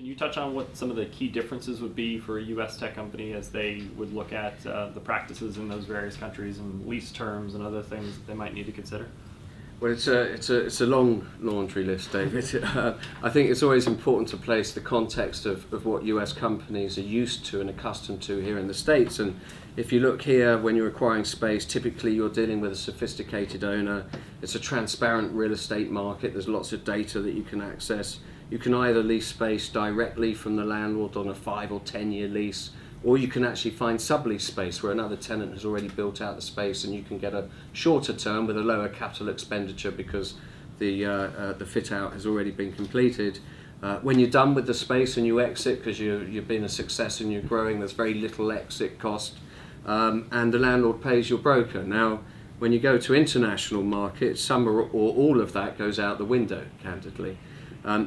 Can you touch on what some of the key differences would be for a U.S. tech company as they would look at the practices in those various countries and lease terms and other things that they might need to consider? Well, it's a long laundry list, David. I think it's always important to place the context of what US companies are used to and accustomed to here in the States. And if you look here, when you're acquiring space, typically you're dealing with a sophisticated owner. It's a transparent real estate market. There's lots of data that you can access. You can either lease space directly from the landlord on a 5 or 10 year lease, or you can actually find sublease space where another tenant has already built out the space and you can get a shorter term with a lower capital expenditure because the fit out has already been completed. When you're done with the space and you exit because you've been a success and you're growing, there's very little exit cost, and the landlord pays your broker. Now, when you go to international markets, some or all of that goes out the window, candidly.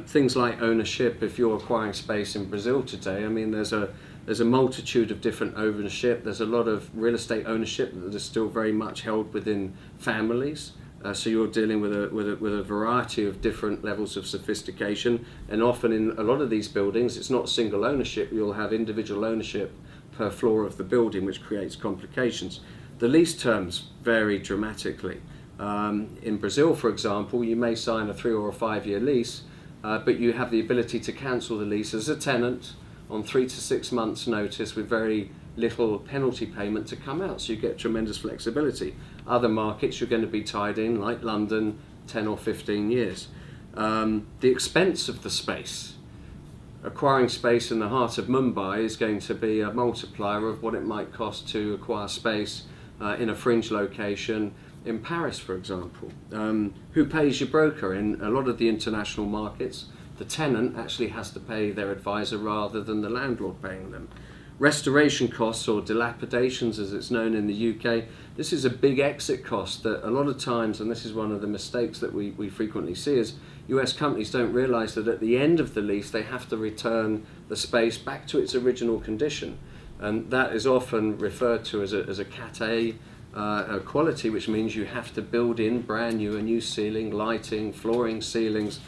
Things like ownership, if you're acquiring space in Brazil today, I mean, there's a multitude of different ownership. There's a lot of real estate ownership that is still very much held within families. So you're dealing with a variety of different levels of sophistication. And often in a lot of these buildings, it's not single ownership. You'll have individual ownership per floor of the building, which creates complications. The lease terms vary dramatically. In Brazil, for example, you may sign a 3 or a 5 year lease, but you have the ability to cancel the lease as a tenant on 3 to 6 months notice with very little penalty payment to come out, so you get tremendous flexibility. Other markets you're going to be tied in, like London, 10 or 15 years. The expense of the space, acquiring space in the heart of Mumbai is going to be a multiplier of what it might cost to acquire space in a fringe location in Paris, for example. Who pays your broker? In a lot of the international markets, the tenant actually has to pay their advisor rather than the landlord paying them. Restoration costs, or dilapidations as it's known in the UK, this is a big exit cost that a lot of times, and this is one of the mistakes that we frequently see, is US companies don't realise that at the end of the lease they have to return the space back to its original condition. And that is often referred to as a Cat A quality, which means you have to build in brand new ceiling, lighting, flooring, ceilings,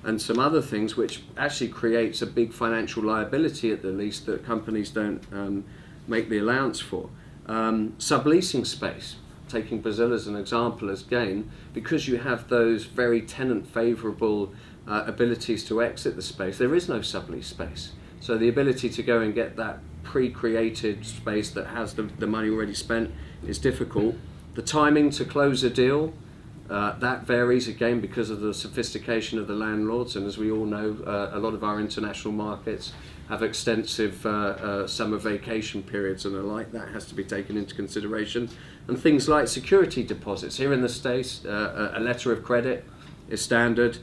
and some other things, which actually creates a big financial liability at the least that companies don't make the allowance for. Subleasing space, taking Brazil as an example again, because you have those very tenant favourable abilities to exit the space, there is no sublease space. So the ability to go and get that pre-created space that has the money already spent is difficult. The timing to close a deal, that varies again because of the sophistication of the landlords, and as we all know, a lot of our international markets have extensive summer vacation periods and the like. That has to be taken into consideration. And things like security deposits. Here in the States, a letter of credit is standard.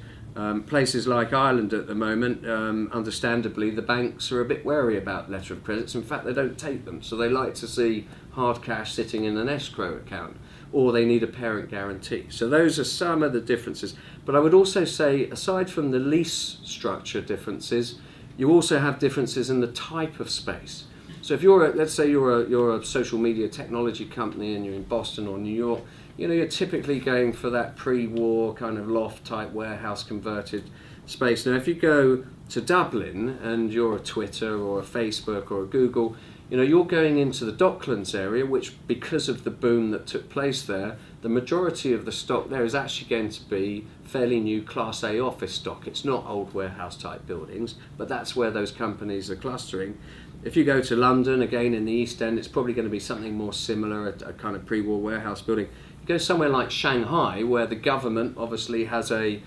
Places like Ireland at the moment, understandably, the banks are a bit wary about letter of credits. In fact, they don't take them, so they like to see hard cash sitting in an escrow account, or they need a parent guarantee. So those are some of the differences. But I would also say, aside from the lease structure differences, you also have differences in the type of space. So if let's say you're a social media technology company and you're in Boston or New York, you're typically going for that pre-war kind of loft-type warehouse converted space. Now, if you go to Dublin and you're a Twitter or a Facebook or a Google, you're going into the Docklands area, which, because of the boom that took place there, the majority of the stock there is actually going to be fairly new Class A office stock. It's not old warehouse-type buildings, but that's where those companies are clustering. If you go to London, again in the East End, it's probably going to be something more similar, a kind of pre-war warehouse building. Go somewhere like Shanghai, where the government obviously has a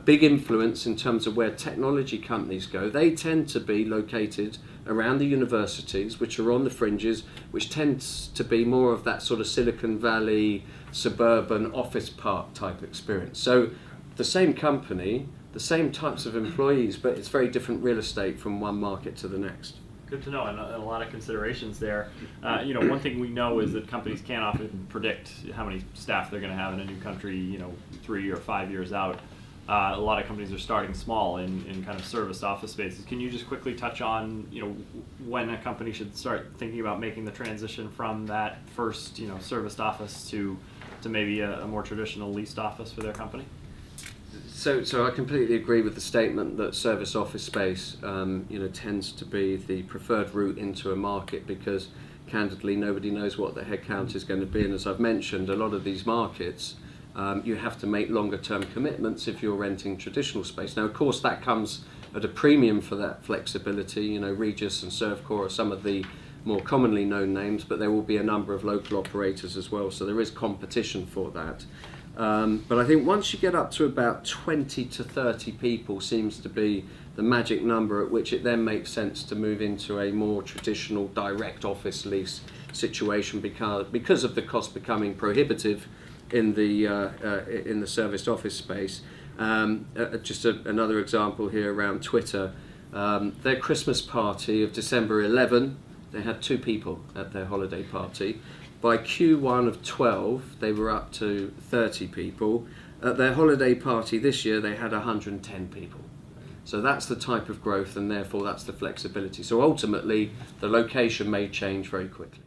big influence in terms of where technology companies go. They tend to be located around the universities, which are on the fringes, which tends to be more of that sort of Silicon Valley, suburban office park type experience. So the same company, the same types of employees, but it's very different real estate from one market to the next. Good to know, and a lot of considerations there. One thing we know is that companies can't often predict how many staff they're going to have in a new country, 3 or 5 years out. A lot of companies are starting small in kind of service office spaces. Can you just quickly touch on, when a company should start thinking about making the transition from that first, serviced office to maybe a more traditional leased office for their company? So I completely agree with the statement that service office space, tends to be the preferred route into a market because, candidly, nobody knows what the headcount is going to be. And as I've mentioned, a lot of these markets, you have to make longer term commitments if you're renting traditional space. Now, of course, that comes at a premium for that flexibility. Regus and Servcore are some of the more commonly known names, but there will be a number of local operators as well. So there is competition for that. But I think once you get up to about 20 to 30 people seems to be the magic number at which it then makes sense to move into a more traditional direct office lease situation because of the cost becoming prohibitive in the serviced office space. Another example here around Twitter. Their Christmas party of December 11, they had 2 people at their holiday party. By Q1 of 12, they were up to 30 people. At their holiday party this year, they had 110 people. So that's the type of growth, and therefore that's the flexibility. So ultimately, the location may change very quickly.